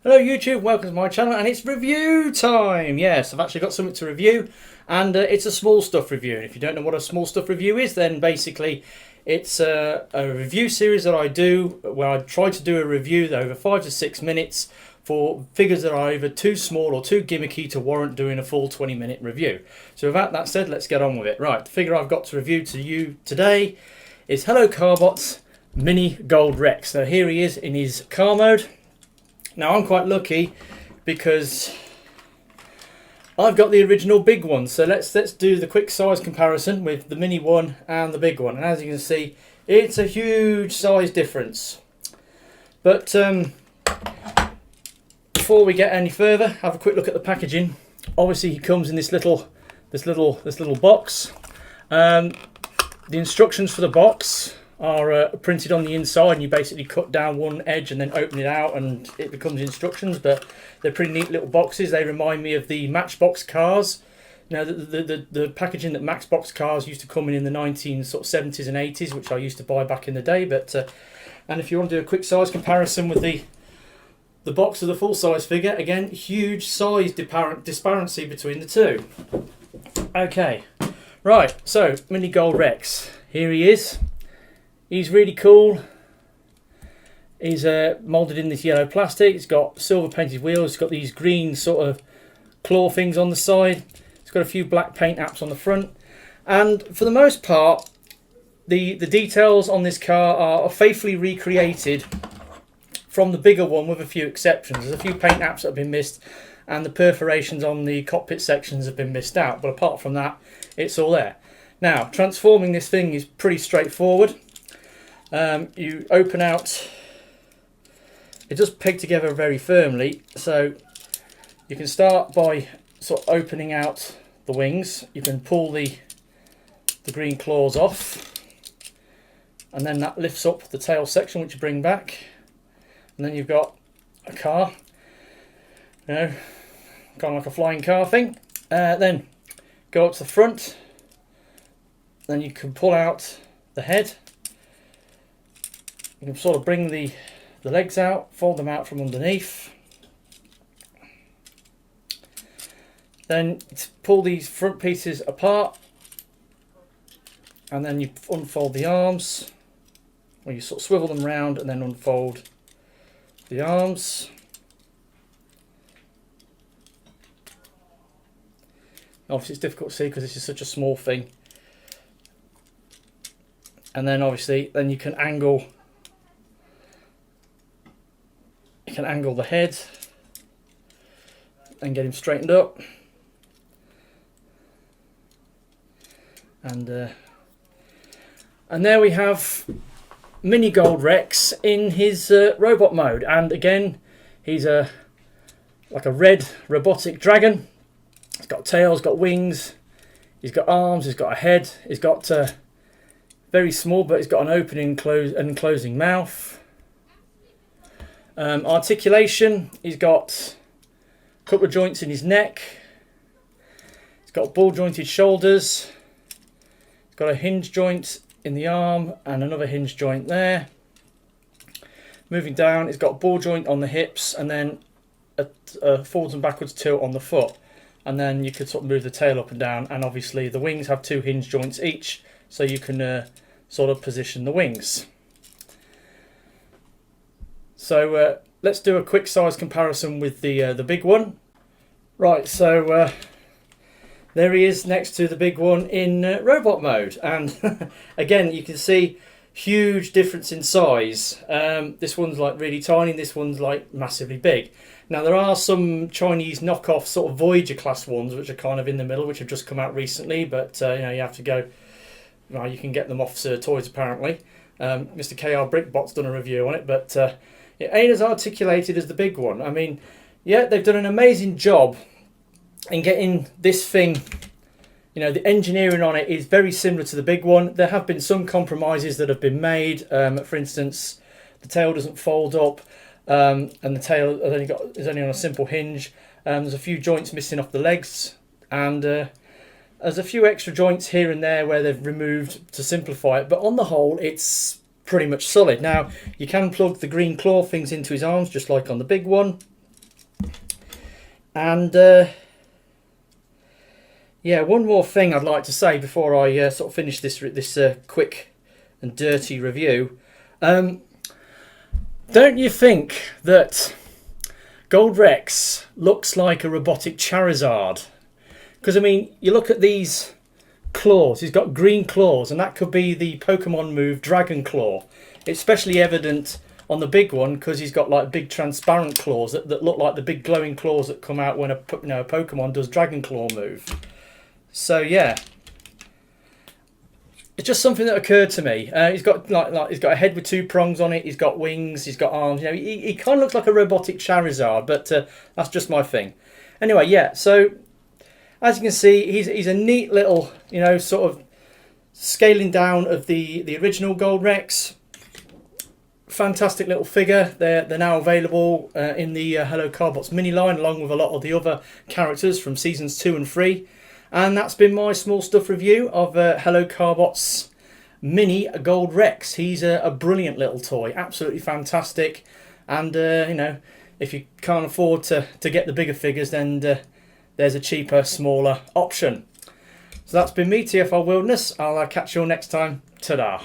Hello YouTube, welcome to my channel, and it's review time. Yes, I've actually got something to review, and it's a small stuff review. And if you don't know what a small stuff review is, then basically it's a review series that I do where I try to do a review that over 5 to 6 minutes for figures that are either too small or too gimmicky to warrant doing a full 20-minute review. So with that said, let's get on with it. Right, the figure I've got to review to you today is Hello Carbot's Mini Gold Rex. So here he is in his car mode. Now I'm quite lucky because I've got the original big one, so let's do the quick size comparison with the mini one and the big one. And as you can see, it's a huge size difference. But before we get any further, have a quick look at the packaging. Obviously, he comes in this little box. The instructions for the box are printed on the inside, and you basically cut down one edge and then open it out and it becomes instructions. But they're pretty neat little boxes. They remind me of the Matchbox cars. Now the packaging that Matchbox cars used to come in the 1970s and 80s, which I used to buy back in the day. But and if you want to do a quick size comparison with the box of the full size figure, again, huge size disparity between the two. Okay, right, so Mini Gold Rex, here he is. He's really cool. He's moulded in this yellow plastic. He's got silver painted wheels. He's got these green sort of claw things on the side. He's got a few black paint apps on the front. And for the most part, the details on this car are faithfully recreated from the bigger one, with a few exceptions. There's a few paint apps that have been missed, and the perforations on the cockpit sections have been missed out. But apart from that, it's all there. Now, transforming this thing is pretty straightforward. You open out, it does peg together very firmly, so you can start by sort of opening out the wings. You can pull the green claws off, and then that lifts up the tail section, which you bring back, and then you've got a car, you know, kind of like a flying car thing. Then go up to the front, then you can pull out the head. You can sort of bring the legs out, fold them out from underneath. Then pull these front pieces apart, and then you unfold the arms, or you sort of swivel them round and then unfold the arms. Obviously it's difficult to see because this is such a small thing. And then obviously then you can angle the head and get him straightened up, and there we have Mini Gold Rex in his robot mode. And again, he's like a red robotic dragon. He's got tails, got wings, he's got arms, he's got a head, he's got very small, but he's got an opening and closing mouth. Articulation, he's got a couple of joints in his neck, he's got ball jointed shoulders, he's got a hinge joint in the arm and another hinge joint there. Moving down, he's got a ball joint on the hips, and then a forwards and backwards tilt on the foot, and then you could sort of move the tail up and down. And obviously the wings have 2 hinge joints each, so you can sort of position the wings. So let's do a quick size comparison with the big one. Right, so there he is next to the big one in robot mode, and again you can see huge difference in size. This one's like really tiny, this one's like massively big. Now there are some Chinese knockoff sort of Voyager class ones which are kind of in the middle, which have just come out recently, but you know, you have to go. Well, you can get them off Sir Toys apparently. Mr. KR Brickbot's done a review on it, but it ain't as articulated as the big one. I mean, yeah, they've done an amazing job in getting this thing, you know, the engineering on it is very similar to the big one. There have been some compromises that have been made. For instance, the tail doesn't fold up, and the tail is only on a simple hinge. There's a few joints missing off the legs, and there's a few extra joints here and there where they've removed to simplify it. But on the whole, it's pretty much solid. Now, you can plug the green claw things into his arms, just like on the big one. And yeah, one more thing I'd like to say before I sort of finish this quick and dirty review. Don't you think that Gold Rex looks like a robotic Charizard? Because I mean, you look at these claws. He's got green claws, and that could be the Pokemon move Dragon Claw. It's especially evident on the big one because he's got like big transparent claws that look like the big glowing claws that come out when a Pokemon does Dragon Claw move. So yeah, it's just something that occurred to me. He's got he's got a head with two prongs on it. He's got wings. He's got arms. You know, he kind of looks like a robotic Charizard, but that's just my thing. Anyway, yeah. So as you can see, he's a neat little, sort of scaling down of the original Gold Rex. Fantastic little figure. They're now available in the Hello Carbots mini line, along with a lot of the other characters from seasons 2 and 3. And that's been my small stuff review of Hello Carbots mini Gold Rex. He's a brilliant little toy, absolutely fantastic. And if you can't afford to get the bigger figures, then there's a cheaper, smaller option. So that's been me, TFR Wilderness. I'll catch you all next time. Ta-da.